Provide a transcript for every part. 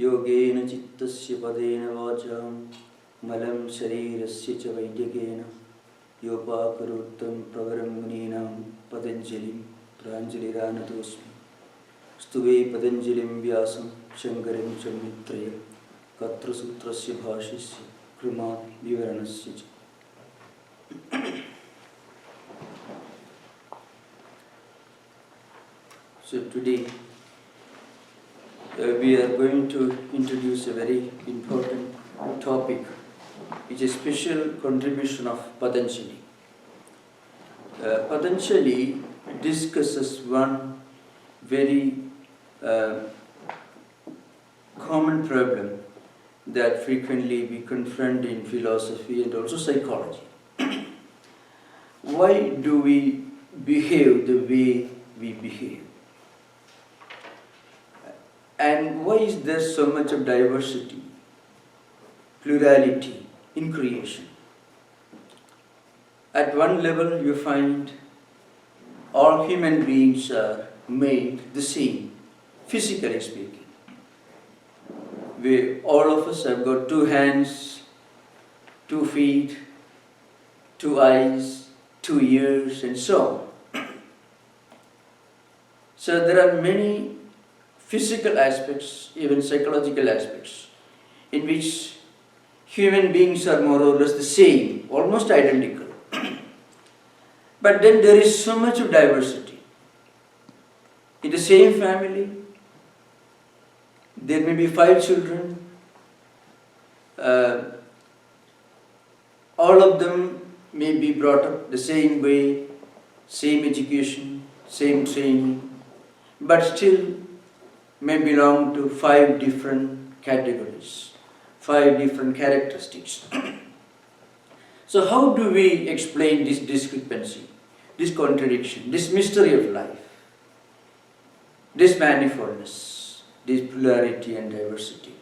Yogena Chittasya Padena Vacham Malam Sharirasya Cha Vaidyakena Yopakaruttam Pravaram Muninam Patanjali Pranjali Ranatosmi Stuve Patanjalim Vyasam Shankaram Chamitraya Katra Sutrasya Bhashisya Krimat Vivaranasya Cha. So today we are going to introduce a very important topic, which is a special contribution of Patanjali. Patanjali discusses one very common problem that frequently we confront in philosophy and also psychology. Why do we behave the way we behave? And why is there so much of diversity, plurality in creation? At one level you find all human beings are made the same, physically speaking. All of us have got 2 hands, 2 feet, 2 eyes, 2 ears, and so on. So there are many physical aspects, even psychological aspects, in which human beings are more or less the same, almost identical. But then there is so much of diversity. In the same family, there may be 5 children. All of them may be brought up the same way, same education, same training, but still may belong to 5 different categories, 5 different characteristics. So how do we explain this discrepancy, this contradiction, this mystery of life, this manifoldness, this plurality and diversity?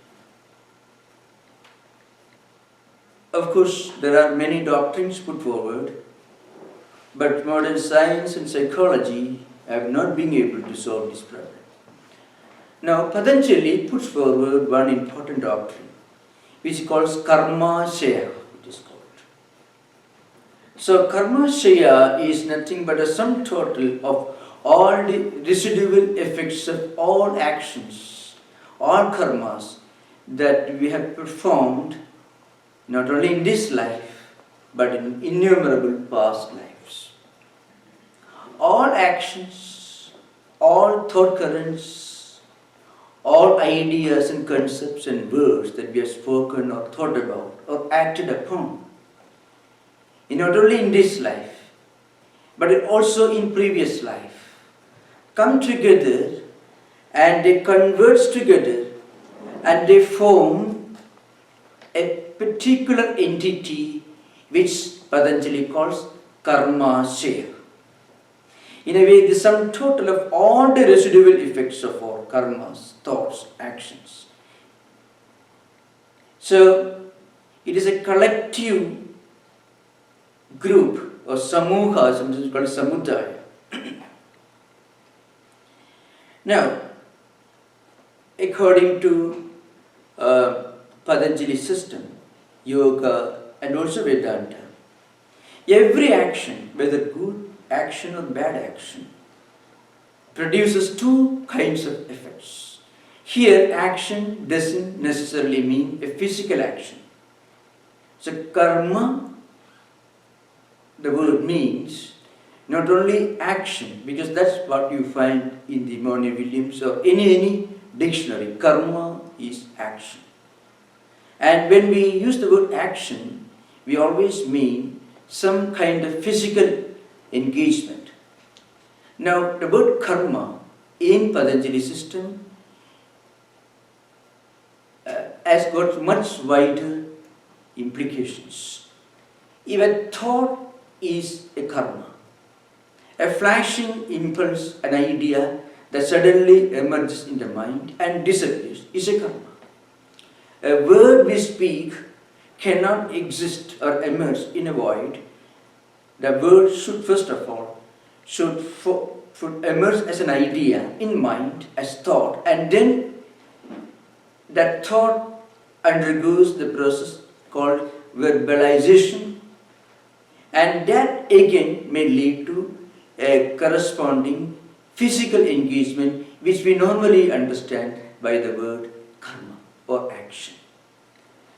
Of course, there are many doctrines put forward, but modern science and psychology have not been able to solve this problem. Now, Patanjali puts forward one important doctrine, which he calls Karmashaya, it is called. So, Karmashaya is nothing but a sum total of all the residual effects of all actions, all karmas that we have performed, not only in this life, but in innumerable past lives. All actions, all thought currents, all ideas and concepts and words that we have spoken or thought about or acted upon, not only in this life, but also in previous life, come together and they converge together and they form a particular entity which Patanjali calls Karmashaya. In a way, the sum total of all the residual effects of our karmas, thoughts, actions. So, it is a collective group or samuha, sometimes called samudaya. Now, according to Patanjali's system, yoga and also Vedanta, every action, whether good action or bad action, produces 2 kinds of effects. Here, action doesn't necessarily mean a physical action. So, karma, the word means not only action, because that's what you find in the Moni Williams or any dictionary. Karma is action. And when we use the word action, we always mean some kind of physical engagement. Now, the word karma in Patanjali system has got much wider implications. Even thought is a karma. A flashing impulse, an idea that suddenly emerges in the mind and disappears is a karma. A word we speak cannot exist or emerge in a void. The word should first of all should emerge as an idea in mind, as thought, and then that thought undergoes the process called verbalization, and that again may lead to a corresponding physical engagement which we normally understand by the word karma or action.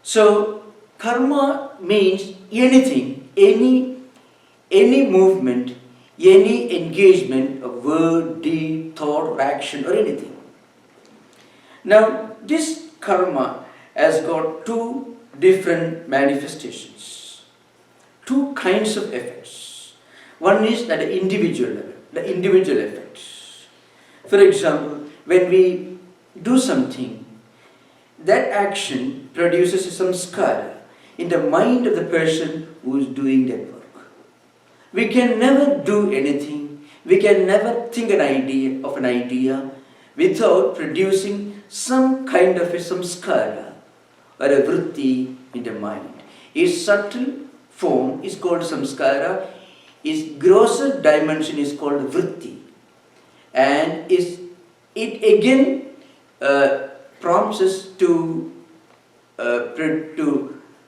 So karma means anything, any movement, any engagement of word, deed, thought or action or anything. Now this karma has got two different manifestations, two kinds of effects. One is at the individual level, the individual effects. For example, when we do something, that action produces a samskara in the mind of the person who is doing that work. We can never do anything, we can never think of an idea without producing some kind of a samskara or a vritti in the mind. Its subtle form is called samskara, its grosser dimension is called vritti, and it again prompts us to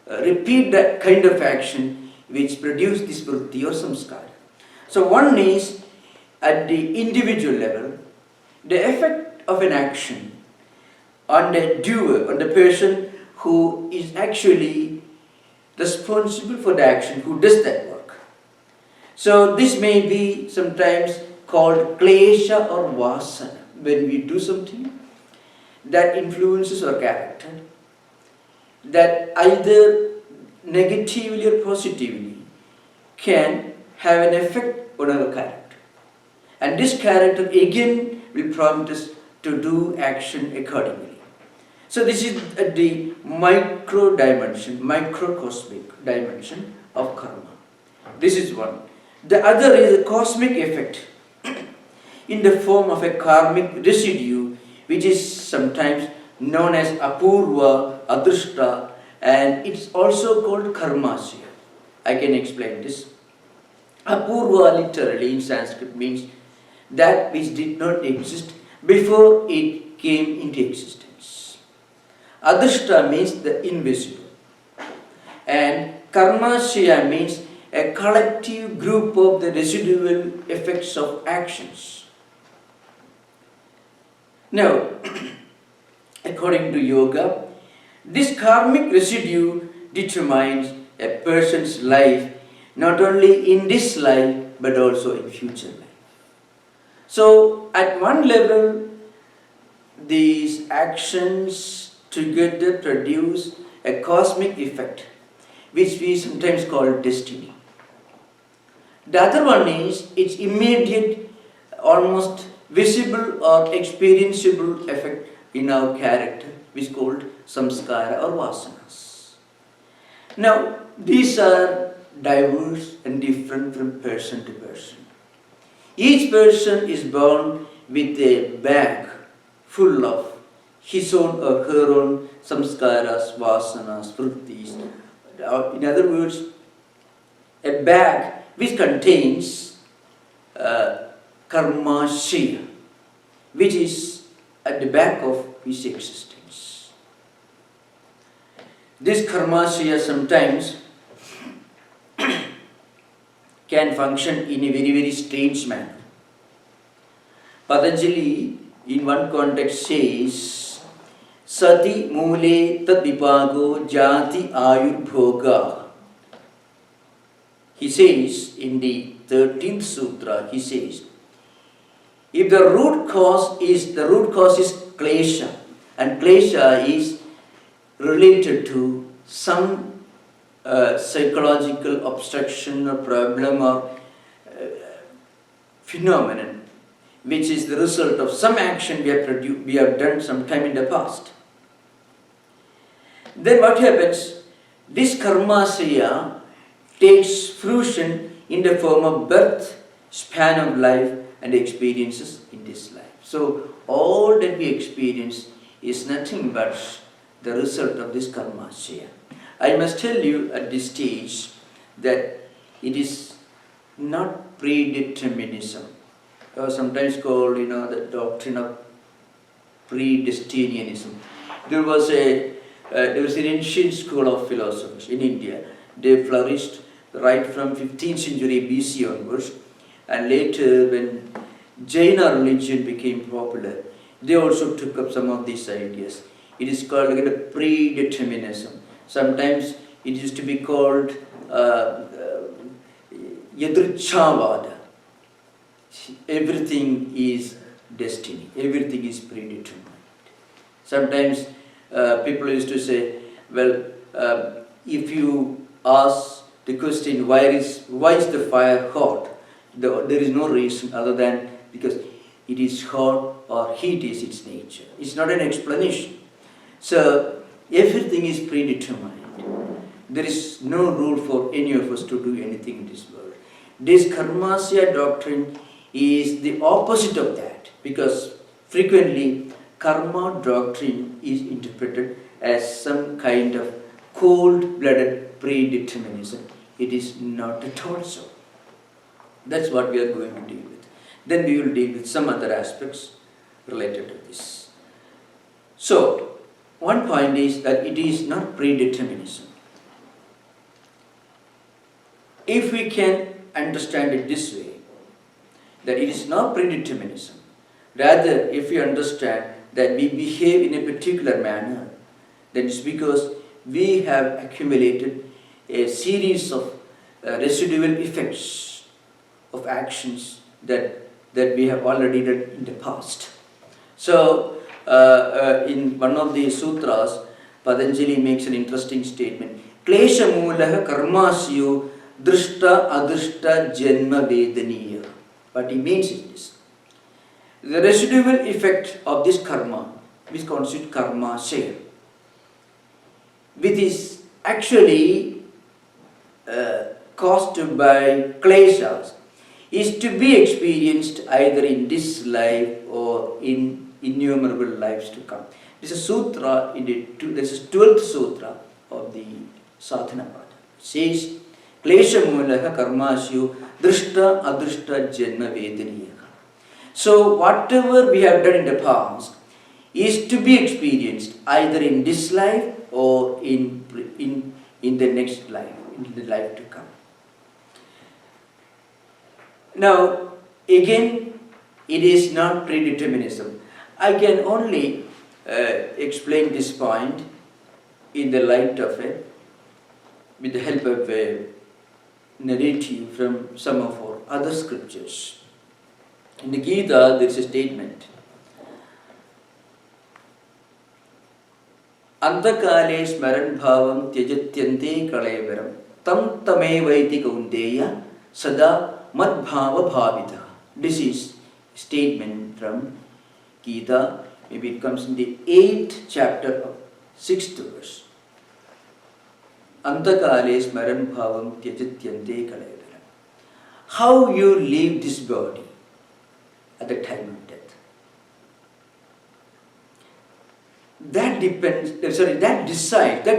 repeat that kind of action which produce this vritti or samskara. So one is at the individual level, the effect of an action on the doer, on the person who is actually responsible for the action, who does that work. So this may be sometimes called klesha or vasana. When we do something that influences our character, that either negatively or positively can have an effect on our character. And this character again will prompt us to do action accordingly. So this is at the micro dimension, microcosmic dimension of karma. This is one. The other is a cosmic effect in the form of a karmic residue, which is sometimes known as apurva, adrishta, and it's also called karmashaya. I can explain this. Apurva literally in Sanskrit means that which did not exist before it came into existence. Adrishta means the invisible. And karmashaya means a collective group of the residual effects of actions. Now, according to yoga, this karmic residue determines a person's life, not only in this life but also in future life. So at one level, these actions together produce a cosmic effect which we sometimes call destiny. The other one is its immediate, almost visible or experienceable effect in our character, which is called samskara or vasanas. Now, these are diverse and different from person to person. Each person is born with a bag full of his own or her own samskaras, vasanas, vrittis. In other words, a bag which contains Karmashaya, which is at the back of his existence. This Karmashaya sometimes can function in a very, very strange manner. Patanjali, in one context, says, Sati mule tad vipago jati ayurbhoga. He says in the 13th Sutra, he says, if the root cause is klesha, and klesha is related to some psychological obstruction or problem or phenomenon, which is the result of some action we have done sometime in the past. Then what happens? This karmasaya takes fruition in the form of birth, span of life, and experiences in this life. So all that we experience is nothing but the result of this karmasaya. I must tell you at this stage that it is not predeterminism, or sometimes called, the doctrine of predestinianism. There was an ancient school of philosophers in India. They flourished right from 15th century BC onwards, and later when Jaina religion became popular, they also took up some of these ideas. It is called like a predeterminism. Sometimes it used to be called Yadrichavada. Everything is destiny. Everything is predetermined. Sometimes people used to say, well, if you ask the question, why is the fire hot? There is no reason other than because it is hot or heat is its nature. It's not an explanation. So everything is predetermined. There is no rule for any of us to do anything in this world. This Karmashaya doctrine is the opposite of that, because frequently karma doctrine is interpreted as some kind of cold-blooded predeterminism. It is not at all so. That's what we are going to deal with. Then we will deal with some other aspects related to this. So, one point is that it is not predeterminism. If we can understand it this way, that it is not predeterminism, rather if we understand that we behave in a particular manner, that is because we have accumulated a series of residual effects of actions that we have already done in the past. So, in one of the sutras, Patanjali makes an interesting statement. Klesha mulaha karmasyo drishta adrishta janma vedaniya. What he means is this. The residual effect of this karma, which constitutes Karmashaya, which is actually caused by Kleshas, is to be experienced either in this life or in innumerable lives to come. This is a sutra, this is 12th sutra of the Sadhana Pada. It says, Klesha mulaha karmasyo drishta adrishta janma vedaniya. So whatever we have done in the past is to be experienced either in this life or in the next life, in the life to come. Now, again, it is not predeterminism. I can only explain this point in the light of with the help of a narrative from some of our other scriptures. In the Gita, there is a statement. Antakale smaran bhavam tyajatyante kalevaram tam tamevaiti kaunteya sada madbhava bhavita. This is a statement from Gita. Maybe it comes in the 8th chapter of 6th verse. Antakale smaran bhavam tyajatyante kalevaram. How you leave this body at the time of death. That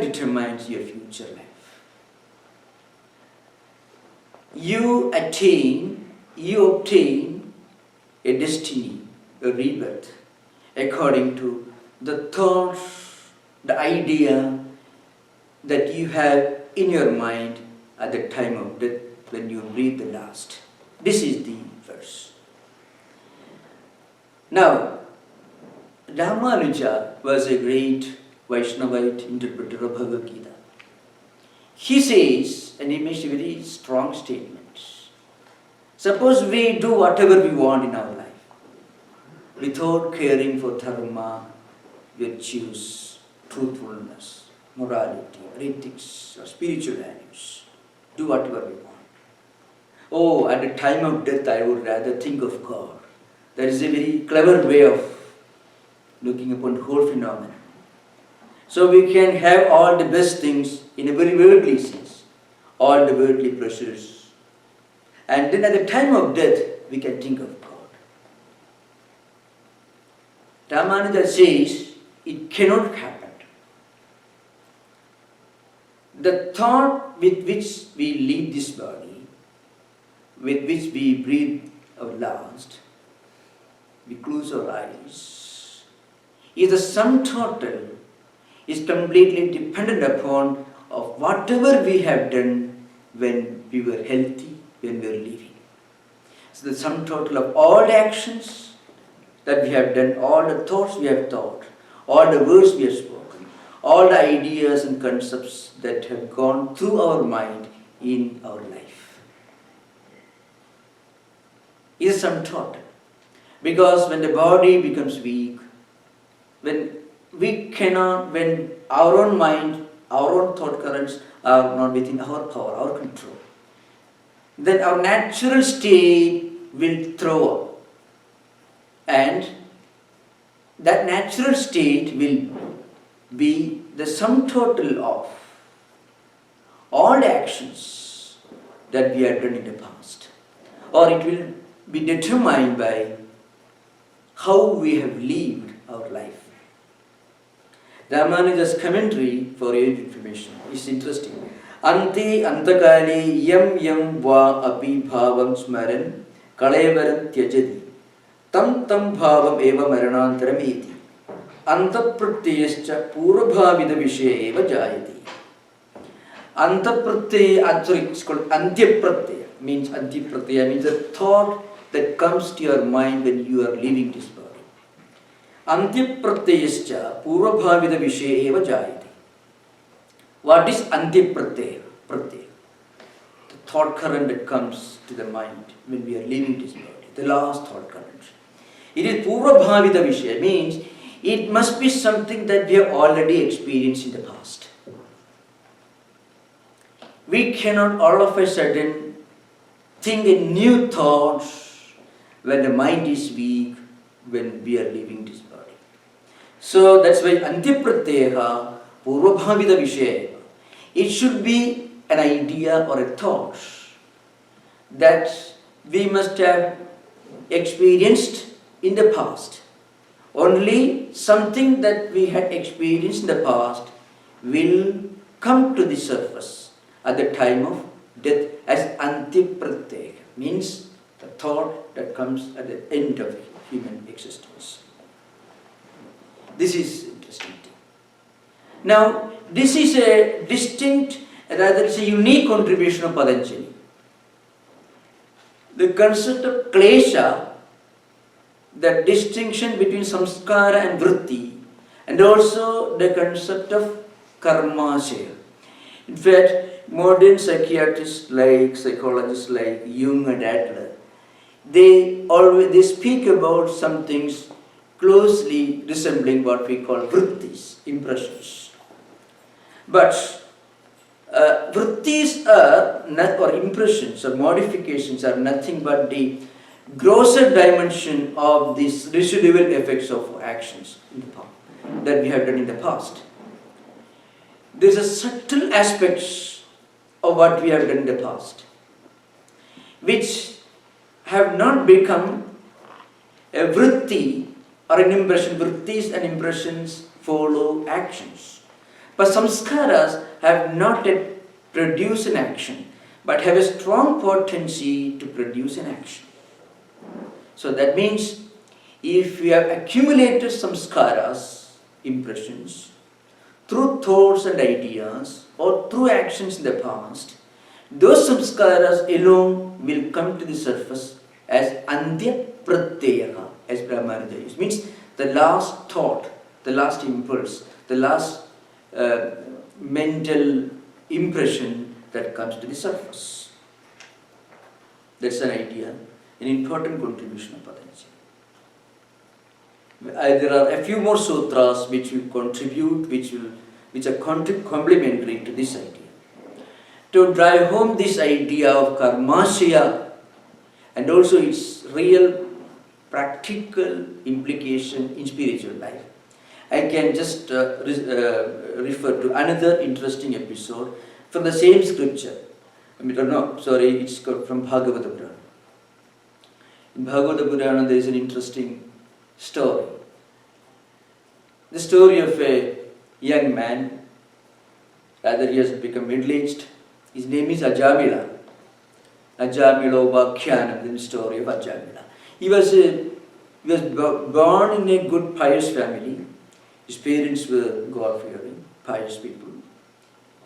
determines your future life. You obtain a destiny, a rebirth, according to the thoughts, the idea that you have in your mind at the time of death when you breathe the last. This is the verse. Now, Ramanuja was a great Vaishnavite interpreter of Bhagavad Gita. He says, and he makes a very strong statement, suppose we do whatever we want in our life, without caring for dharma, virtues, truthfulness, morality, or ethics, or spiritual values, do whatever we want. Oh, at the time of death I would rather think of God. That is a very clever way of looking upon the whole phenomenon. So we can have all the best things in a very worldly sense, all the worldly pleasures. And then at the time of death, we can think of God. Ramanuja says, it cannot happen. The thought with which we leave this body, with which we breathe our last, we close our eyes, is the sum total is completely dependent upon of whatever we have done when we were healthy, when we were living. So the sum total of all the actions that we have done, all the thoughts we have thought, all the words we have spoken, all the ideas and concepts that have gone through our mind in our life is sum total. Because when the body becomes weak, when our own mind, our own thought currents are not within our power, our control, then our natural state will throw up. And that natural state will be the sum total of all the actions that we have done in the past. Or it will be determined by how we have lived our life. Ramanuja's commentary, for your information, is interesting. Ante antakale yam yam va api bhavam smaran kalevaram tyajati tam tam bhavam eva maranantaram eti antapratyayascha purvabhavida vishaya eva jayati. Antapratyaya, it's called antyapratyaya, means the thought that comes to your mind when you are leaving this body. Antyapratyayascha purvabhavida vishaya eva jayati. What is antyapratyaya? Pratyaya. The thought current that comes to the mind when we are leaving this body. The last thought current. It is purvabhavida vishaya, means it must be something that we have already experienced in the past. We cannot all of a sudden think in new thoughts when the mind is weak, when we are leaving this body. So that's why antyapratyaya purvabhavida vishaya. It should be an idea or a thought that we must have experienced in the past. Only something that we had experienced in the past will come to the surface at the time of death as antyapratyaya, means the thought that comes at the end of human existence. This is interesting. Now, this is a distinct, rather it's a unique contribution of Patanjali. The concept of Klesha, the distinction between samskara and vritti, and also the concept of Karmashaya. In fact, modern psychiatrists like psychologists like Jung and Adler, they speak about some things closely resembling what we call vrittis, impressions. But vrittis or impressions or modifications are nothing but the grosser dimension of these residual effects of actions in the past, that we have done in the past. There is a subtle aspects of what we have done in the past, which have not become a vritti or an impression. Vrittis and impressions follow actions. But samskaras have not yet produced an action, but have a strong potency to produce an action. So that means if we have accumulated samskaras, impressions, through thoughts and ideas or through actions in the past, those samskaras alone will come to the surface as andya pratyaya, as Brahmanaja used. Means the last thought, the last impulse, the last mental impression that comes to the surface. That's an idea, an important contribution of Patanjali. There are a few more sutras which will contribute, which are complementary to this idea. To drive home this idea of Karmashaya and also its real practical implication in spiritual life, I can just refer to another interesting episode from the same scripture. It's from Bhagavata Purana. In Bhagavata Purana there is an interesting story. The story of a young man, rather he has become middle-aged. His name is Ajamila. Ajamila Vakyanam, the story of Ajamila. He was born in a good pious family. His parents were God-fearing. pious people.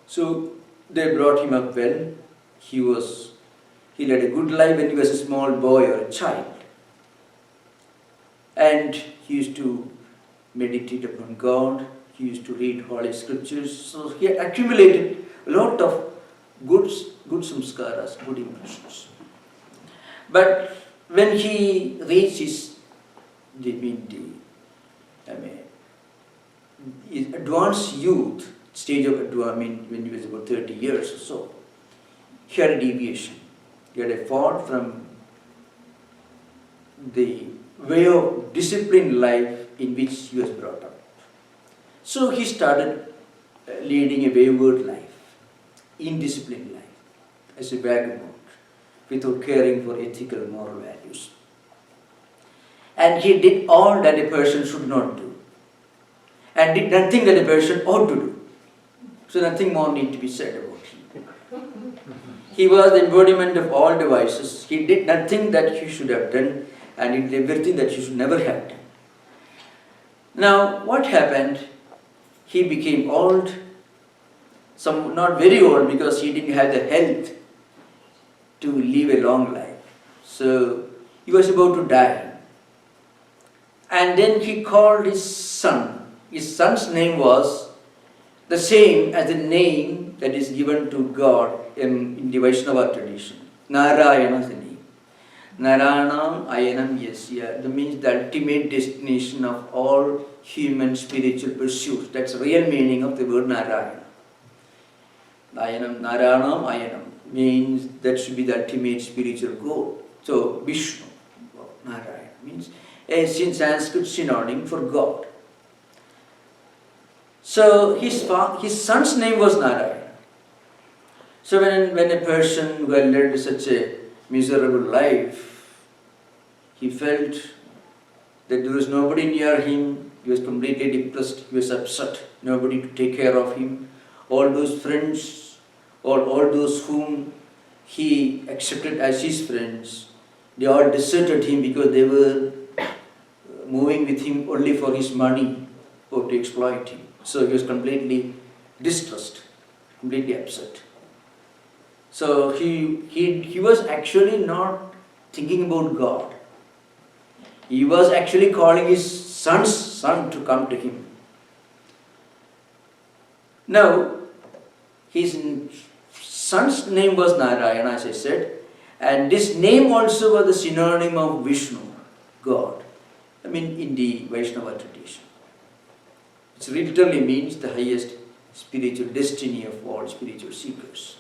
So they brought him up well. He led a good life when he was a small boy or a child. And he used to meditate upon God. He used to read holy scriptures. So he had accumulated a lot of good samskaras, good impressions. But when he reached his advanced youth stage of advancement, when he was about 30 years or so, he had a deviation. He had a fall from the way of disciplined life in which he was brought up. So he started leading a wayward life, indisciplined life, as a vagabond, without caring for ethical moral values. And he did all that a person should not do, and did nothing that a person ought to do. So nothing more need to be said about him. He was the embodiment of all the vices. He did nothing that he should have done, and he did everything that he should never have done. Now, what happened? He became old, not very old, because he didn't have the health to live a long life. So he was about to die. And then he called his son. His son's name was the same as the name that is given to God in the Vaishnava tradition. Narayana is the name. Naranam Ayanam Yasya. That means the ultimate destination of all human spiritual pursuits. That's the real meaning of the word Narayana. Naranam Ayanam means that should be the ultimate spiritual goal. So Vishnu, Narayana, means a Sanskrit synonym for God. So his son's name was Narayana. So when a person who had led such a miserable life, he felt that there was nobody near him, he was completely depressed, he was upset, nobody to take care of him. All those friends, all those whom he accepted as his friends, they all deserted him because they were moving with him only for his money or to exploit him. So he was completely distressed, completely upset. So he was actually not thinking about God. He was actually calling his son's son to come to him. Now, his son's name was Narayana, as I said, and this name also was the synonym of Vishnu, God. In the Vaishnava tradition. It literally means the highest spiritual destiny of all spiritual seekers.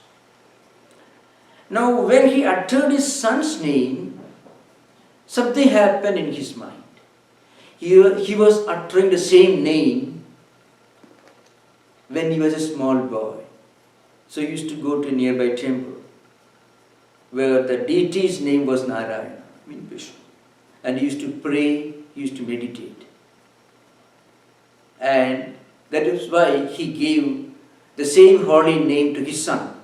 Now, when he uttered his son's name, something happened in his mind. He was uttering the same name when he was a small boy. So he used to go to a nearby temple where the deity's name was Narayana, Vishnu. And he used to pray, he used to meditate. And that is why he gave the same holy name to his son.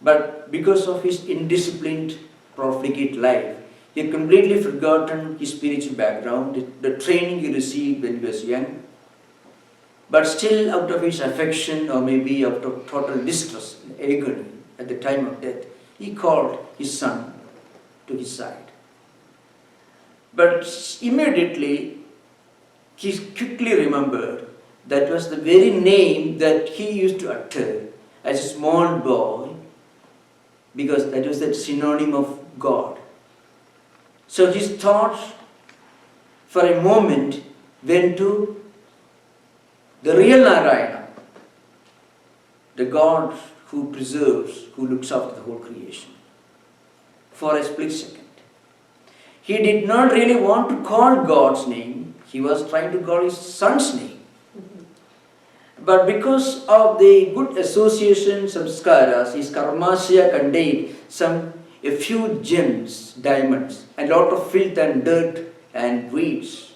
But because of his indisciplined, profligate life, he had completely forgotten his spiritual background, the training he received when he was young. But still, out of his affection, or maybe out of total distress and agony at the time of death, he called his son to his side. But immediately, he quickly remembered that was the very name that he used to utter as a small boy, because that was the synonym of God. So his thoughts for a moment went to the real Narayana, the God who preserves, who looks after the whole creation, for a split second. He did not really want to call God's name, he was trying to call his son's name. But because of the good association samskaras, his Karmashaya contained a few gems, diamonds, and a lot of filth and dirt and weeds,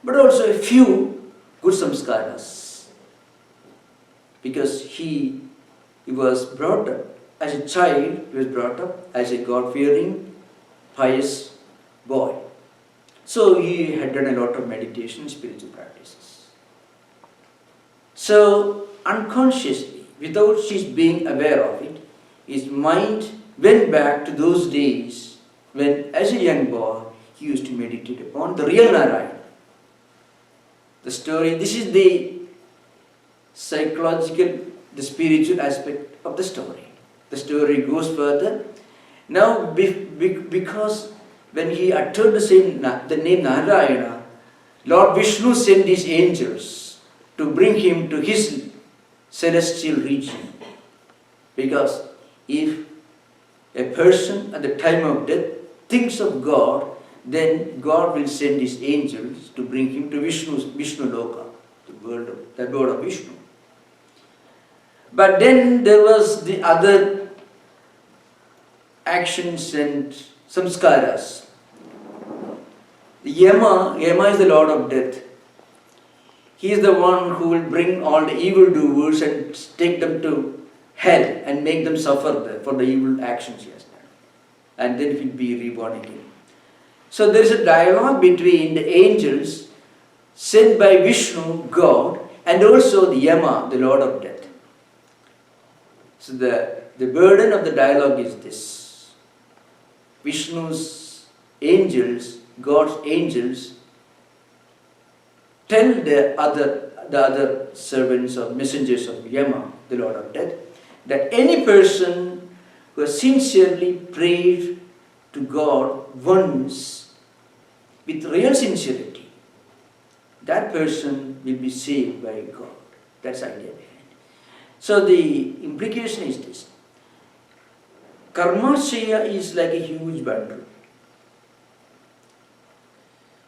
but also a few good samskaras. Because he was brought up as a child, he was brought up as a God-fearing, pious boy. So he had done a lot of meditation, spiritual practices. So unconsciously, without his being aware of it, his mind went back to those days when, as a young boy, he used to meditate upon the real Narayana. The story, this is the psychological, the spiritual aspect of the story. The story goes further. Now, because when he uttered the name Narayana, Lord Vishnu sent his angels to bring him to his celestial region. Because if a person at the time of death thinks of God, then God will send his angels to bring him to Vishnu Loka, the world of Vishnu. But then there was the other actions and samskaras. Yama is the Lord of Death. He is the one who will bring all the evildoers and take them to hell and make them suffer there for the evil actions he has done. And then he will be reborn again. So there is a dialogue between the angels sent by Vishnu, God, and also the Yama, the Lord of Death. So the burden of the dialogue is this. Vishnu's angels, God's angels, tell the other servants or messengers of Yama, the Lord of Death, that any person who has sincerely prayed to God once with real sincerity, that person will be saved by God. That's the idea behind. So the implication is this. Karmashaya is like a huge bundle.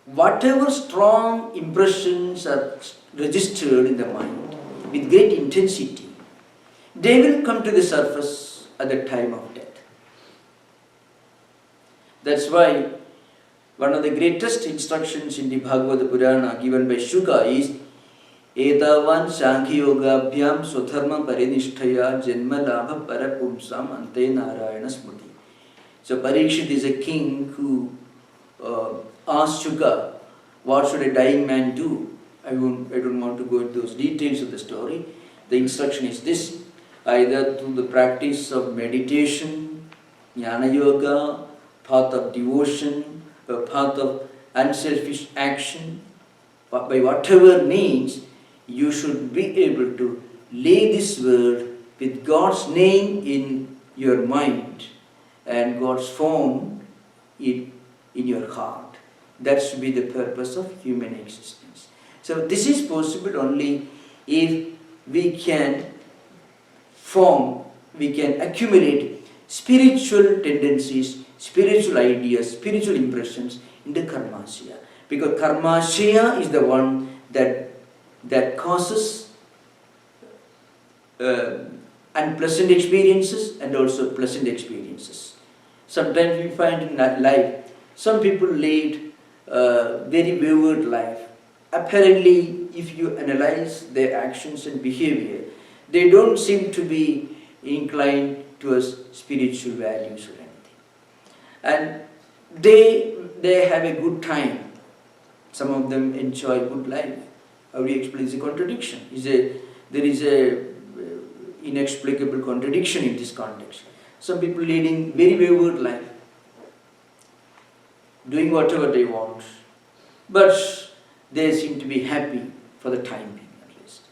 Whatever strong impressions are registered in the mind with great intensity, they will come to the surface at the time of death. That's why one of the greatest instructions in the Bhagavad Purana given by Shuka is Etavan Sankhiyogabhyam Swadharma Parinishthaya Janma Labha Parapumsam Ante Narayana Smriti. So Parikshit is a king who asked Shuka, what should a dying man do? I don't want to go into those details of the story. The instruction is this: either through the practice of meditation, jnana yoga, path of devotion, a path of unselfish action, by whatever means, you should be able to lay this world with God's name in your mind and God's form in your heart. That should be the purpose of human existence. So this is possible only if we can accumulate spiritual tendencies, spiritual ideas, spiritual impressions in the Karmashaya. Because Karmashaya is the one that causes unpleasant experiences and also pleasant experiences. Sometimes we find in life, some people lead very wayward life. Apparently, if you analyze their actions and behavior, they don't seem to be inclined towards spiritual values or anything. And they have a good time. Some of them enjoy good life. How do you explain the contradiction? There is a inexplicable contradiction in this context. Some people leading very wayward life, doing whatever they want, but they seem to be happy for the time being at least.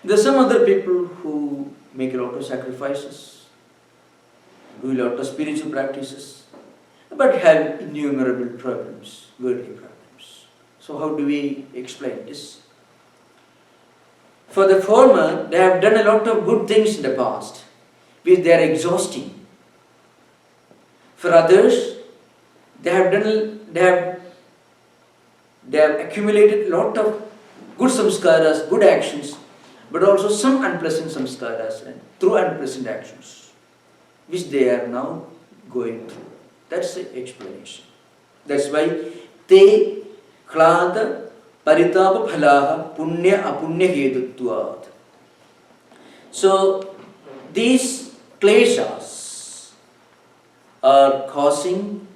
There are some other people who make a lot of sacrifices, do a lot of spiritual practices, but have innumerable problems, worldly problems. So how do we explain this? For the former, they have done a lot of good things in the past, which they are exhausting. For others, they have accumulated a lot of good samskaras, good actions, but also some unpleasant samskaras and through unpleasant actions, which they are now going through. That's the explanation. That's why te klada paritapa phalaha punya apunya hedutvat. So these kleshas are causing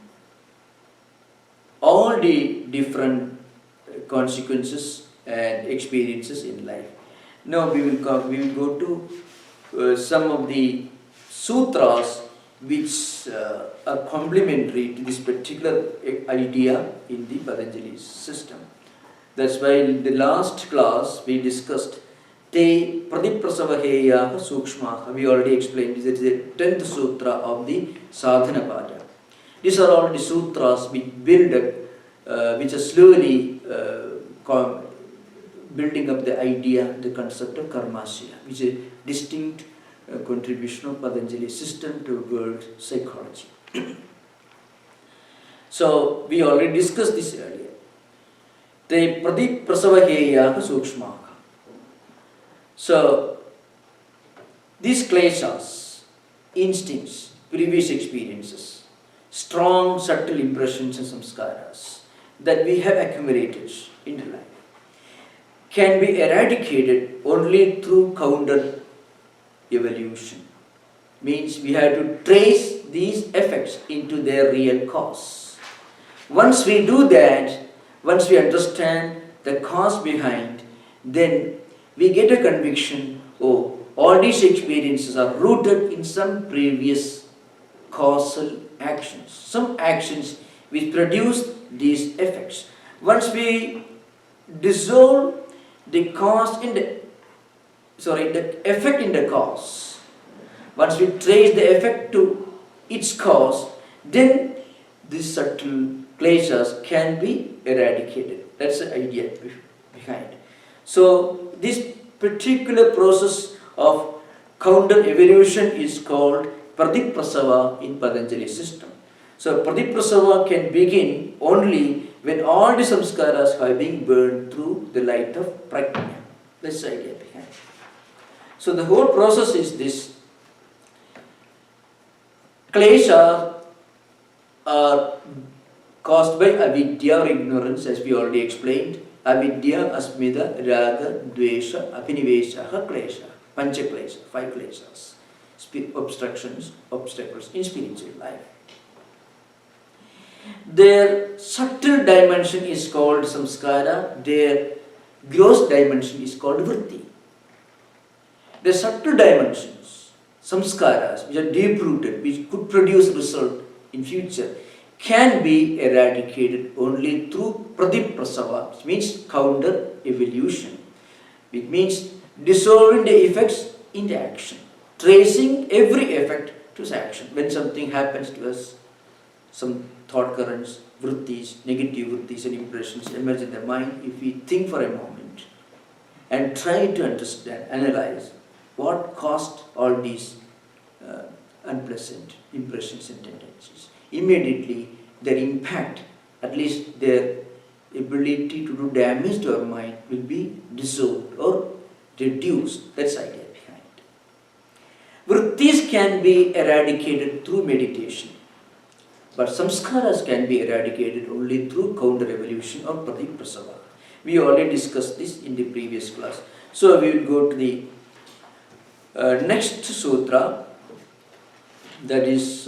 all the different consequences and experiences in life. Now we will go to some of the sutras which are complementary to this particular idea in the Patanjali system. That's why in the last class we discussed Te Pratiprasava Heyaha Sukshmaha. We already explained this is the 10th sutra of the Sadhana Pada. These are all the sutras which build up, which are slowly building up the idea, the concept of Karmashaya, which is a distinct contribution of Patanjali system to world psychology. So we already discussed this earlier. Te Pratiprasava Heyaha Sukshmaha. So these kleshas, instincts, previous experiences, strong subtle impressions and samskaras that we have accumulated in life can be eradicated only through counter evolution. Means we have to trace these effects into their real cause. Once we do that, once we understand the cause behind, then we get a conviction, oh, all these experiences are rooted in some previous causal actions, some actions which produce these effects. Once we dissolve the cause in the effect in the cause, once we trace the effect to its cause, then these subtle kleshas can be eradicated. That's the idea behind. So this particular process of counter evolution is called Pratiprasava in Patanjali system. So Pratiprasava can begin only when all the samskaras are being burned through the light of Prajna. That's the idea behind. So the whole process is this. Kleshas are caused by avidya or ignorance, as we already explained. Avidya, asmida, raga, dvesha, abhinivesha, klesha. Pancha klesha, 5 kleshas. Obstructions, obstacles in spiritual life. Their subtle dimension is called samskara, their gross dimension is called vritti. The subtle dimensions, samskaras, which are deep-rooted, which could produce result in future, can be eradicated only through pratiprasava, which means counter evolution. It means dissolving the effects into action, tracing every effect to action. When something happens to us, some thought currents, vrittis, negative vrittis and impressions emerge in the mind, if we think for a moment and try to understand, analyze what caused all these unpleasant impressions and tendencies, immediately their impact, at least their ability to do damage to our mind, will be dissolved or reduced. That's the idea behind. Vrittis can be eradicated through meditation, but samskaras can be eradicated only through counter evolution or pratiprasava. We already discussed this in the previous class. So we will go to the next sutra, that is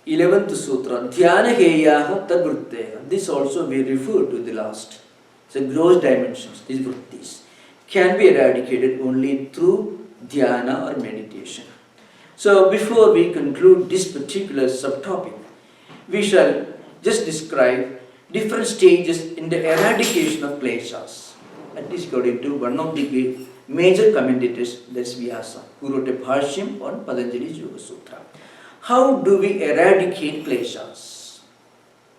11th sutra, Dhyana Heyaha Tadvritteha. This also we refer to the last. So gross dimensions, these vrittis, can be eradicated only through dhyana or meditation. So before we conclude this particular subtopic, we shall just describe different stages in the eradication of kleshas. At least according to one of the major commentators, that's Vyasa, who wrote a bhashyam on Patanjali's Yoga Sutra. How do we eradicate kleshas?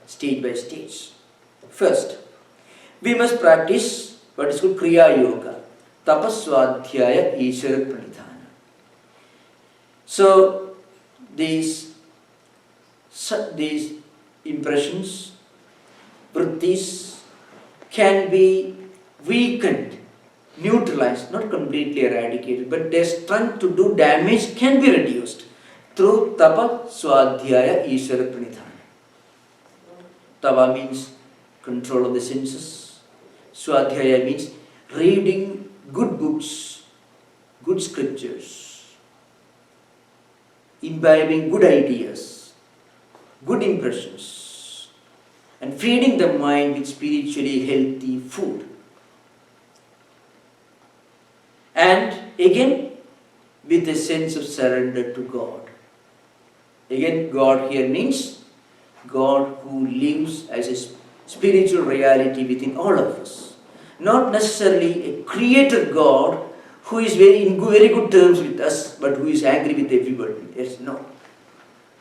Stage by stage. First, we must practice what is called Kriya Yoga, Tapaswadhyaya Ishvara Pranidhana. So, these impressions, vrittis, can be weakened, neutralized, not completely eradicated, but their strength to do damage can be reduced through tapa swadhyaya ishvara pranidhana. Tapa means control of the senses. Swadhyaya means reading good books, good scriptures, imbibing good ideas, good impressions, and feeding the mind with spiritually healthy food. And again, with a sense of surrender to God. Again, God here means God who lives as a spiritual reality within all of us. Not necessarily a creator God who is in very good terms with us, but who is angry with everybody. Yes, no.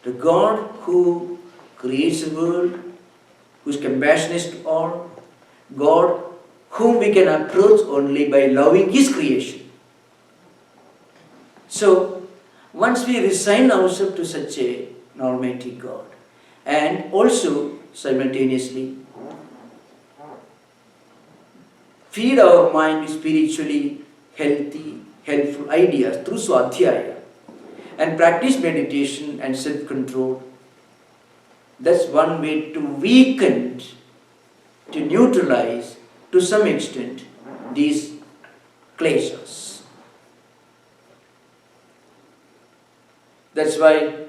The God who creates the world, who is compassionate to all, God whom we can approach only by loving His creation. So, once we resign ourselves to such a Almighty God, and also simultaneously feed our mind with spiritually healthy, helpful ideas through Swadhyaya, and practice meditation and self-control, that's one way to weaken, to neutralize to some extent these Kleshas. That's why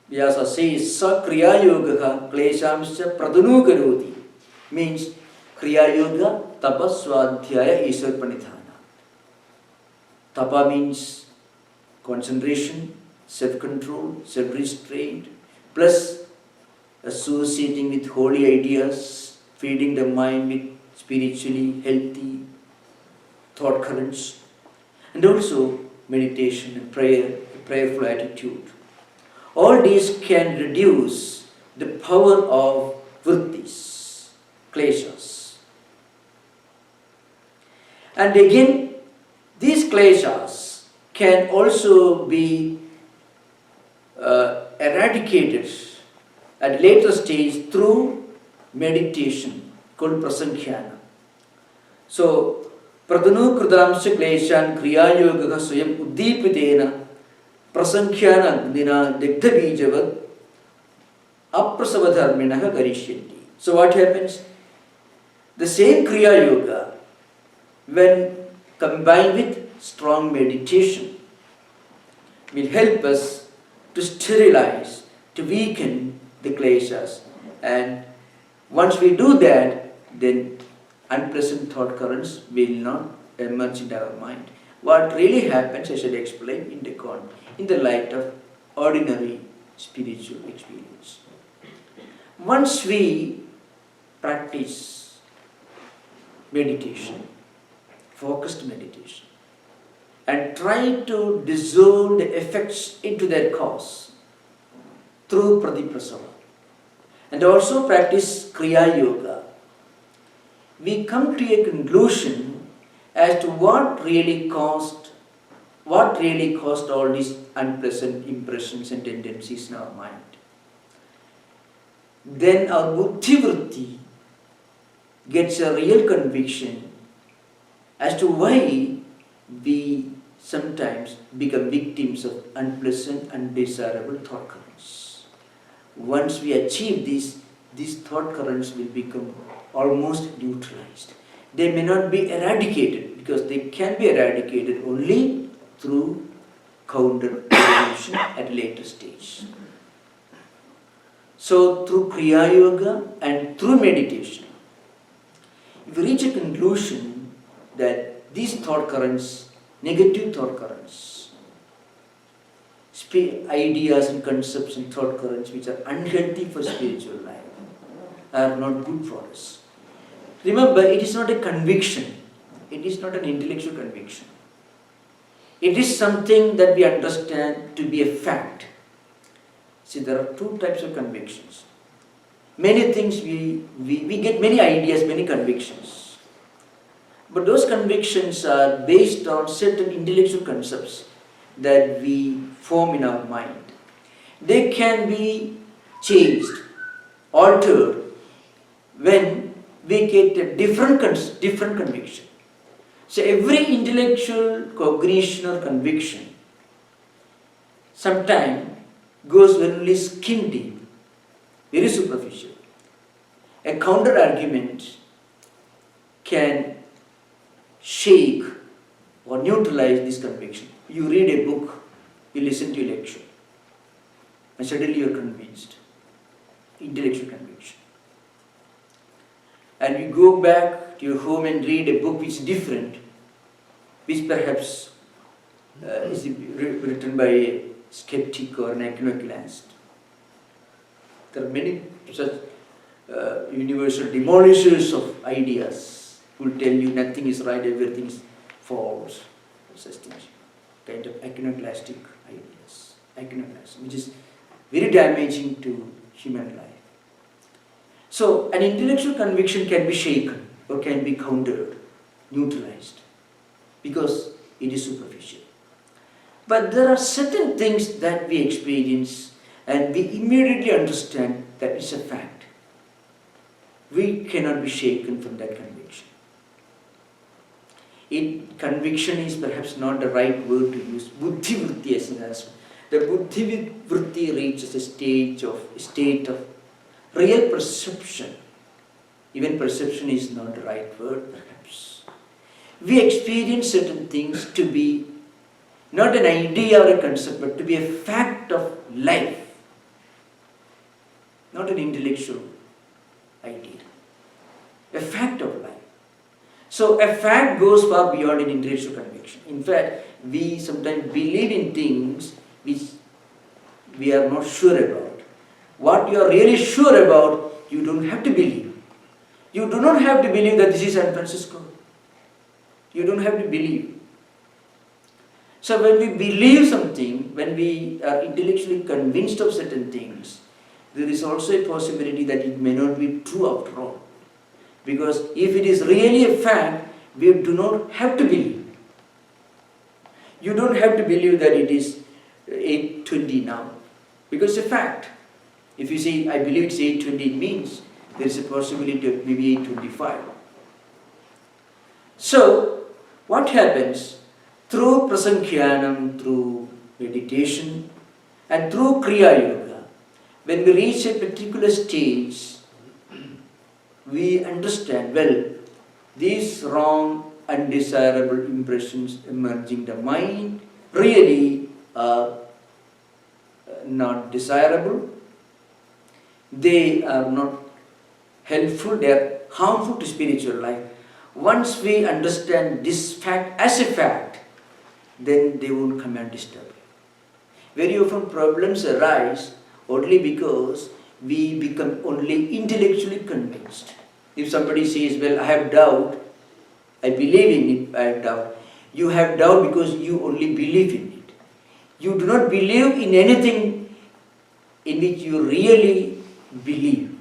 Vyasa says, Sa Kriya Yoga Kleshamsya Pradunu Karoti, means Kriya Yoga Tapa Swadhyaya Iswar Pranidhana. Tapa means concentration, self-control, self-restraint, plus associating with holy ideas, feeding the mind with spiritually healthy thought currents, and also meditation and prayer, a prayerful attitude. All these can reduce the power of vrittis, kleshas. And again, these kleshas can also be eradicated at later stage through meditation called prasankhya. So, pradanu krudamsya kleshan kriya yoga swayam uddipitena prasankhya agdina degdhabijavat aprasavadharminaha karishyanti. So what happens? The same kriya yoga, when combined with strong meditation, will help us to sterilize, to weaken the kleshas, and once we do that, then unpleasant thought currents will not emerge in our mind. What really happens, I shall explain in the light of ordinary spiritual experience. Once we practice meditation, focused meditation, and try to dissolve the effects into their cause through Pratiprasava, and also practice Kriya Yoga, we come to a conclusion as to what really caused all these unpleasant impressions and tendencies in our mind. Then our buddhi-vritti gets a real conviction as to why we sometimes become victims of unpleasant, undesirable thought currents. Once we achieve this, these thought currents will become almost neutralized. They may not be eradicated, because they can be eradicated only through counter meditation at a later stage. So through Kriya Yoga and through meditation, if we reach a conclusion that these thought currents, negative thought currents, ideas and concepts and thought currents which are unhealthy for spiritual life, are not good for us. Remember, it is not a conviction. It is not an intellectual conviction. It is something that we understand to be a fact. See, there are two types of convictions. Many things we get many ideas, many convictions. But those convictions are based on certain intellectual concepts that we form in our mind. They can be changed, altered, when we get a different conviction. So every intellectual cognition or conviction sometimes goes only skin deep, very superficial. A counter argument can shake or neutralize this conviction. You read a book, you listen to a lecture, and suddenly you are convinced. Intellectual conviction. And you go back to your home and read a book which is different, which perhaps is written by a skeptic or an iconoclast. There are many such universal demolishers of ideas who will tell you nothing is right, everything is false, such things. Kind of iconoclastic ideas, iconoclasm, which is very damaging to human life. So, an intellectual conviction can be shaken or can be countered, neutralized, because it is superficial. But there are certain things that we experience and we immediately understand that it's a fact. We cannot be shaken from that conviction. Conviction is perhaps not the right word to use. Buddhi vritti as well. The buddhi vritti reaches a state of real perception. Even perception is not the right word perhaps. We experience certain things to be not an idea or a concept, but to be a fact of life. Not an intellectual idea. A fact of life. So a fact goes far beyond an intellectual conviction. In fact, we sometimes believe in things which we are not sure about. What you are really sure about, you don't have to believe. You do not have to believe that this is San Francisco. You don't have to believe. So when we believe something, when we are intellectually convinced of certain things, there is also a possibility that it may not be true after all. Because if it is really a fact, we do not have to believe. You don't have to believe that it is 8:20 now, because it's a fact. If you say, I believe it's 8:20, it means there is a possibility of maybe 8:25. So, what happens? Through prasankhyanam, through meditation, and through Kriya Yoga, when we reach a particular stage, we understand, well, these wrong, undesirable impressions emerging in the mind really are not desirable. They are not helpful, they are harmful to spiritual life. Once we understand this fact as a fact, then they won't come and disturb you. Very often problems arise only because we become only intellectually convinced. If somebody says, well, I have doubt, I believe in it, I have doubt. You have doubt because you only believe in it. You do not believe in anything in which you really believe.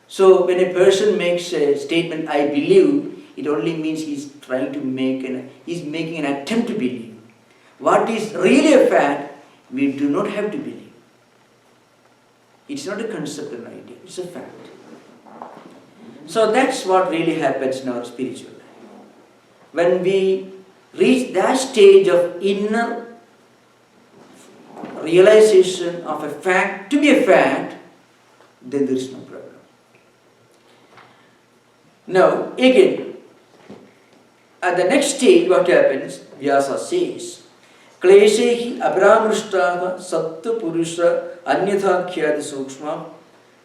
So when a person makes a statement, I believe, it only means he's making an attempt to believe. What is really a fact, we do not have to believe. It's not a concept or an idea, it's a fact. So that's what really happens in our spiritual life. When we reach that stage of inner realization of a fact to be a fact, then there is no problem. Now, again, at the next stage, what happens? Vyasa says, Kleshehi abramrishtaha sattva purusha anyatha khyadi sukshma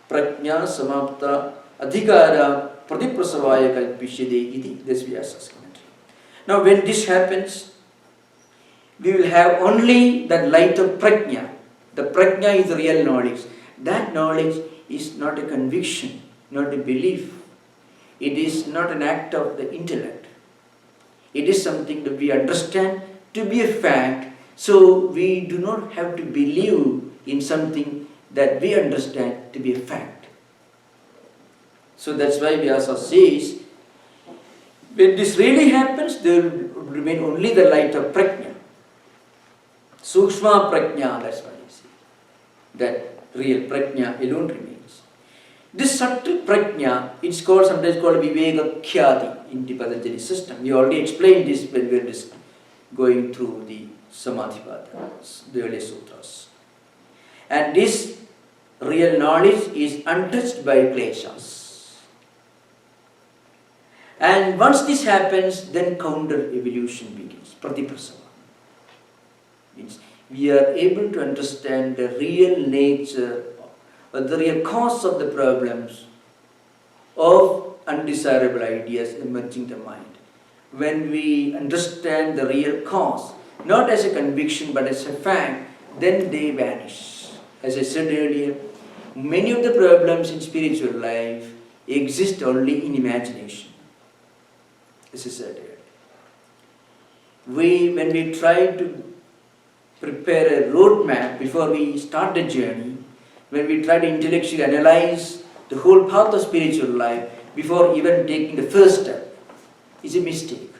prajna samapta adhikara pratiprasavaya kalpishyade iti. That's Vyasa's commentary. Now when this happens, we will have only that light of prajna. The prajna is the real knowledge. That knowledge is not a conviction, not a belief. It is not an act of the intellect. It is something that we understand to be a fact, so we do not have to believe in something that we understand to be a fact. So that's why Vyasa says, when this really happens, there will remain only the light of prajna. Sukshma prajna, that's what he says. That real prajna alone remains. This subtle prajna, it's sometimes called viveka khyati in the Patanjali system. We already explained this when we were going through the Samadhipada, the early sutras. And this real knowledge is untouched by Kleshas. And once this happens, then counter evolution begins, Pratiprasava. Means we are able to understand the real nature or the real cause of the problems of undesirable ideas emerging in the mind. When we understand the real cause, not as a conviction but as a fact, then they vanish. As I said earlier, many of the problems in spiritual life exist only in imagination. As I said earlier. When we try to prepare a roadmap before we start the journey, when we try to intellectually analyze the whole path of spiritual life before even taking the first step, it's a mistake.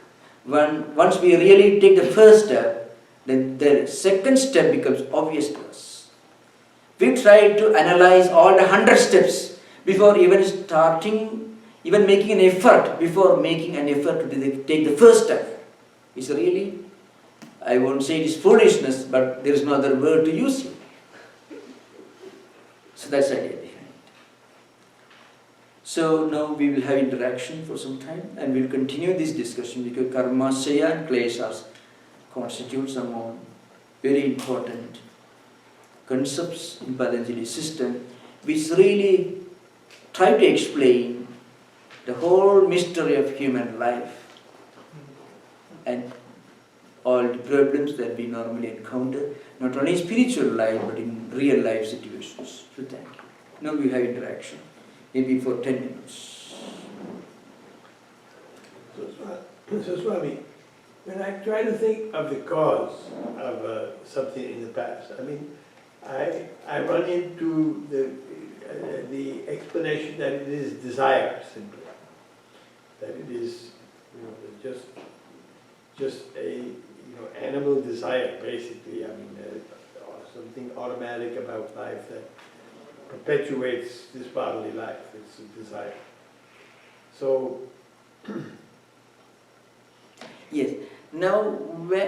Once we really take the first step, then the second step becomes obvious to us. We try to analyze all the 100 steps before even starting, even making an effort, before making an effort to take the first step. It's really, I won't say it is foolishness, but there is no other word to use here. So that's the idea behind it. So now we will have interaction for some time and we will continue this discussion because Karmashaya and Kleshas constitute some more very important concepts in Patanjali system which really try to explain the whole mystery of human life and all the problems that we normally encounter, not only in spiritual life but in real life situations. So thank you. Now we have interaction, maybe for 10 minutes. So Swami, when I try to think of the cause of something in the past, I mean, I run into the explanation that it is desire simply, that it is just a animal desire basically. I mean, something automatic about life that perpetuates this bodily life. It's a desire. So. Yes. Now,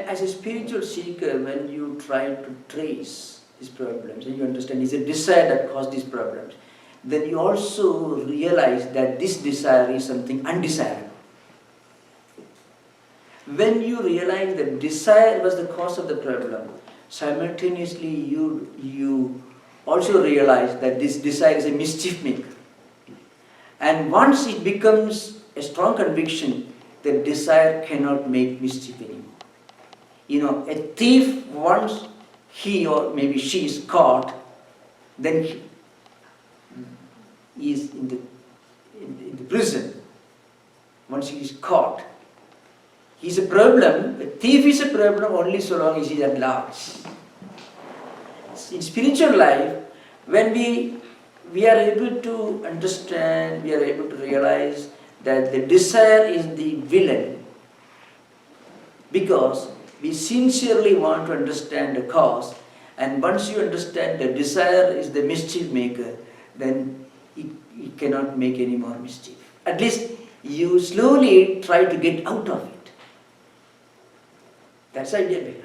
as a spiritual seeker, when you try to trace these problems and you understand it's a desire that caused these problems, then you also realize that this desire is something undesirable. When you realize that desire was the cause of the problem, simultaneously you also realize that this desire is a mischief maker. And once it becomes a strong conviction, that desire cannot make mischief anymore. A thief, once he or maybe she is caught, then he is in the prison. Once he is caught, he is a problem. A thief is a problem only so long as he is at large. In spiritual life, when we are able to understand, we are able to realize that the desire is the villain, because we sincerely want to understand the cause, and once you understand the desire is the mischief maker, then it cannot make any more mischief. At least you slowly try to get out of it. That's the idea behind it.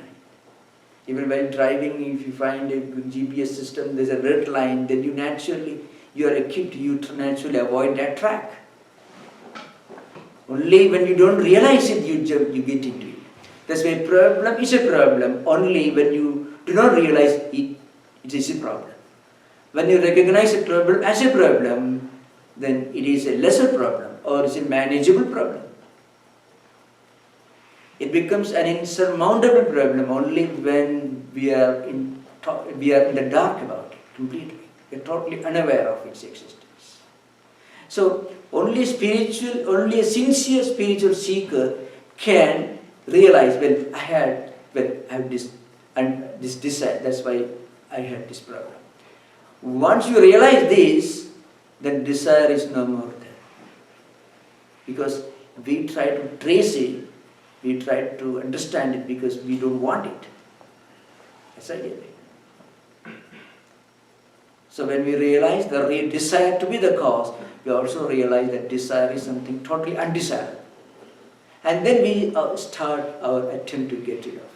Even while driving, if you find a good GPS system, there's a red line, then you are equipped, you naturally avoid that track. Only when you don't realize it, you get into it. That's why a problem is a problem only when you do not realize it is a problem. When you recognize a problem as a problem, then it is a lesser problem or it's a manageable problem. It becomes an insurmountable problem only when we are in the dark about it completely. We are totally unaware of its existence. So only a sincere spiritual seeker can realize, I have this desire, that's why I had this problem. Once you realize this, then desire is no more there. Because we try to trace it, we try to understand it because we don't want it. That's the idea. So when we realize the real desire to be the cause, we also realize that desire is something totally undesirable. And then we start our attempt to get rid of it.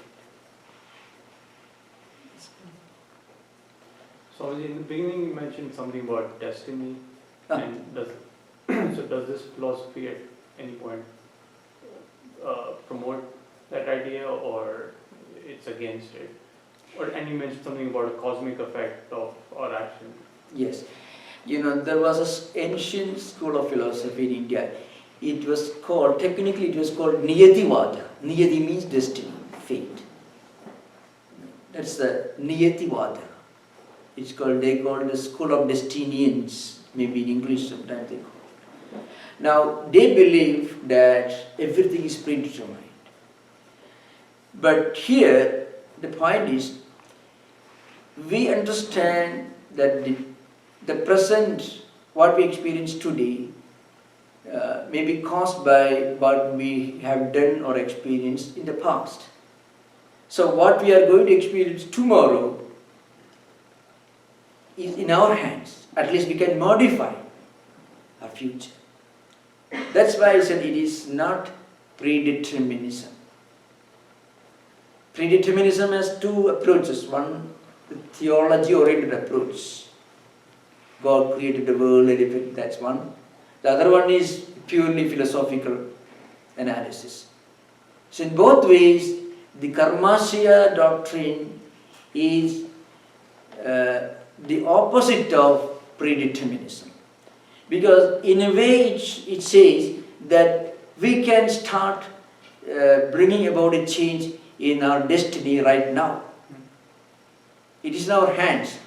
So in the beginning you mentioned something about destiny. And does this philosophy at any point promote that idea, or it's against it? And you mentioned something about a cosmic effect of our action. Yes. there was an ancient school of philosophy in India. It was called, technically it was called Niyativada. Niyati means destiny, fate. That's the Niyativada. They call the school of Destinians, maybe in English sometimes they call it. Now, they believe that everything is predetermined. But here, the point is, we understand that the present, what we experience today, may be caused by what we have done or experienced in the past. So what we are going to experience tomorrow is in our hands. At least we can modify our future. That's why I said it is not predeterminism. Predeterminism has two approaches. One, the theology-oriented approach. God created the world, that's one. The other one is purely philosophical analysis. So in both ways, the Karmashaya doctrine is the opposite of predeterminism. Because in a way it says that we can start bringing about a change in our destiny right now. It is in our hands.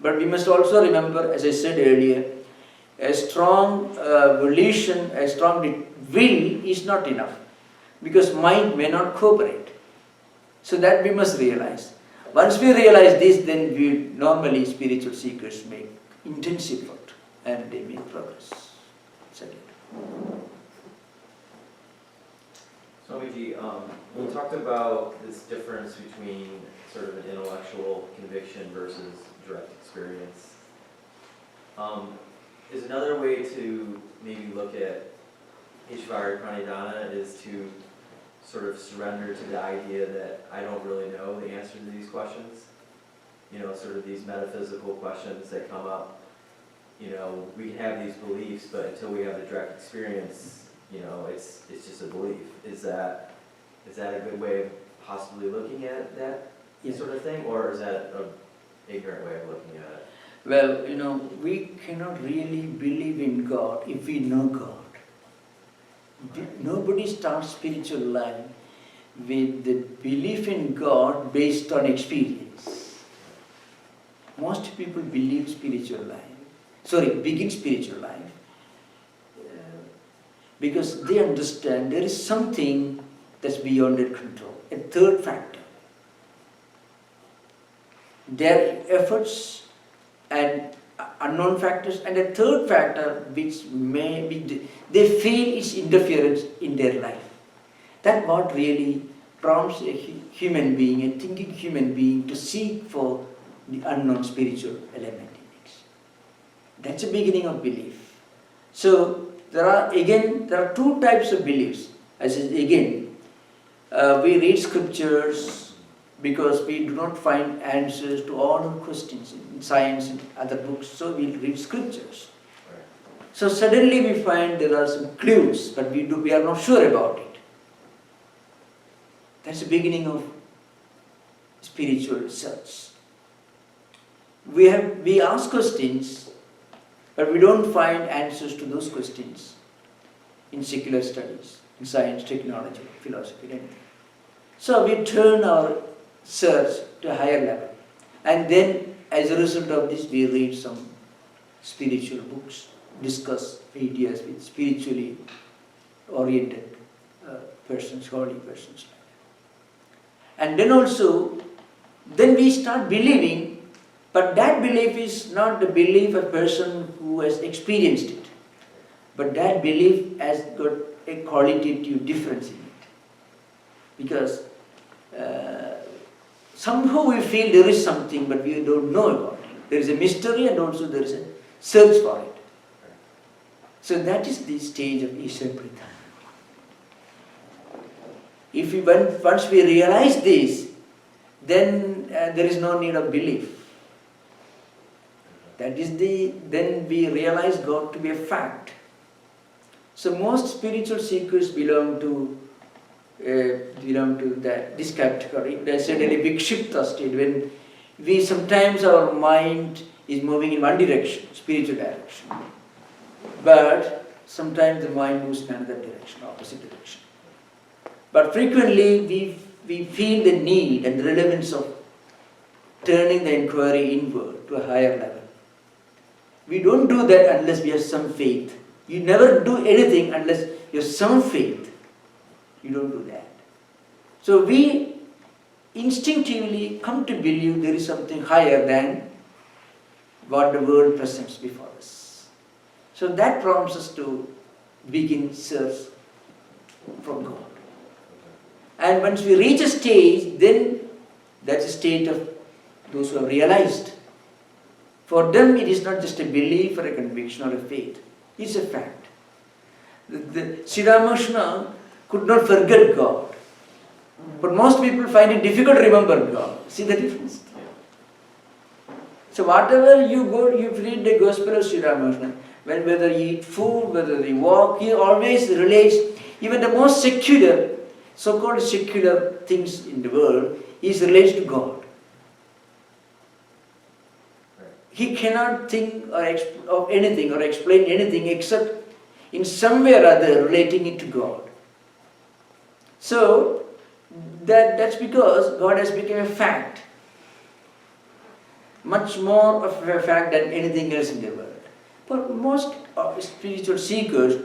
But we must also remember, as I said earlier, a strong volition, a strong will is not enough. Because mind may not cooperate. So that we must realize. Once we realize this, then we normally, spiritual seekers, make intense effort and they make progress. Second. Swamiji, we talked about this difference between sort of an intellectual conviction versus direct experience. Is another way to maybe look at Ishvari Pranidhana is to sort of surrender to the idea that I don't really know the answer to these questions. Sort of these metaphysical questions that come up. We have these beliefs, but until we have the direct experience, it's just a belief. Is that a good way of possibly looking at that sort of thing, or is that an ignorant way of looking at it? Well, we cannot really believe in God if we know God. Nobody starts spiritual life with the belief in God based on experience. Most people begin spiritual life because they understand there is something that's beyond their control, a third factor. Their efforts and unknown factors, and a third factor which they feel is interference in their life. That's what really prompts a human being, a thinking human being, to seek for the unknown spiritual element in it. That's the beginning of belief. So there are two types of beliefs. I said again, we read scriptures because we do not find answers to all our questions in science and other books, so we read scriptures. So suddenly we find there are some clues, but we are not sure about it. That's the beginning of spiritual search. We ask questions, but we don't find answers to those questions in secular studies, in science, technology, philosophy, anything. So we turn our search to a higher level. And then as a result of this, we read some spiritual books, discuss ideas with spiritually oriented persons, holy persons. And then we start believing, but that belief is not the belief of a person who has experienced it, but that belief has got a qualitative difference in it. Because somehow we feel there is something, but we don't know about it. There is a mystery and also there is a search for it. So that is the stage of Ishvar Pranidhana. Once we realize this, then there is no need of belief. Then we realize God to be a fact. So most spiritual seekers belong to this category. They said in a vikshipta state, when sometimes our mind is moving in one direction, spiritual direction. But sometimes the mind moves in another direction, opposite direction. But frequently we feel the need and the relevance of turning the inquiry inward to a higher level. We don't do that unless we have some faith. You never do anything unless you have some faith. You don't do that. So we instinctively come to believe there is something higher than what the world presents before us. So that prompts us to begin search from God. And once we reach a stage, then that's a state of those who have realized. For them it is not just a belief or a conviction or a faith. It's a fact. Sri Ramakrishna could not forget God. But most people find it difficult to remember God. See the difference? So whatever you go, you read the Gospel of Sri Ramakrishna, whether you eat food, whether you walk, he always relates, even the most secular, so-called secular things in the world, is related to God. He cannot think of anything or explain anything except in some way or other relating it to God. So, that's because God has become a fact. Much more of a fact than anything else in the world. But most spiritual seekers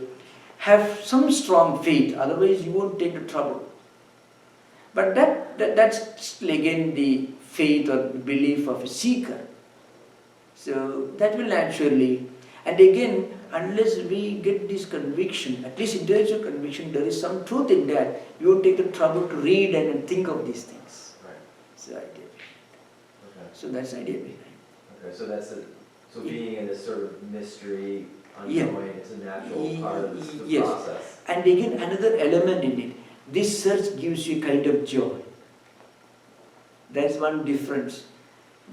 have some strong faith, otherwise you won't take the trouble. But that's still again the faith or belief of a seeker. So that will naturally, and again, unless we get this conviction, at least intellectual conviction, there is some truth in that, you won't take the trouble to read and think of these things. Right. It's the idea. Okay. So that's the idea behind. Okay, so being in this sort of mystery, unknowing, it's a natural part of the process. And again, another element in it, this search gives you a kind of joy. That's one difference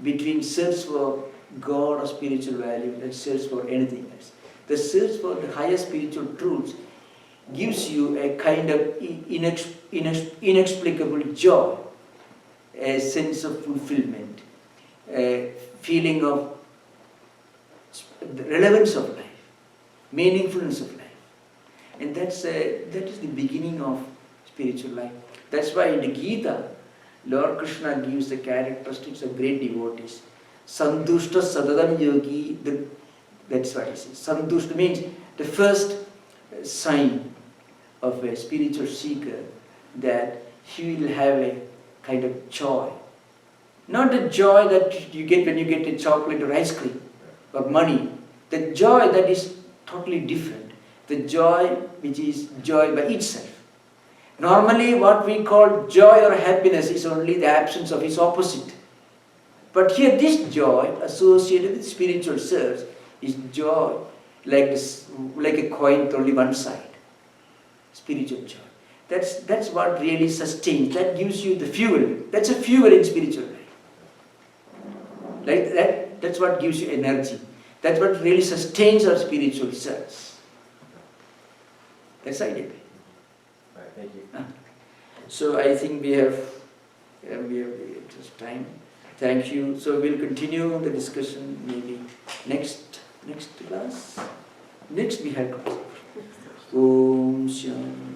between search for God or spiritual value and search for anything else. The search for the higher spiritual truths gives you a kind of inexplicable joy, a sense of fulfillment, a feeling of the relevance of life, meaningfulness of life. And that is the beginning of spiritual life. That's why in the Gita, Lord Krishna gives the characteristics of great devotees. Santushta sadadam yogi, that's what he says. Santushta means the first sign of a spiritual seeker that he will have a kind of joy. Not the joy that you get when you get a chocolate or ice cream or money. The joy that is totally different. The joy which is joy by itself. Normally what we call joy or happiness is only the absence of its opposite. But here this joy associated with spiritual search is joy like a coin with only one side. Spiritual joy. That's what really sustains. That gives you the fuel. That's a fuel in spiritual life. Like that's what gives you energy. That's what really sustains our spiritual search. That's the idea. Right, thank you. So I think we have just time. Thank you. So we'll continue the discussion maybe next class. Next we have Om Shanti.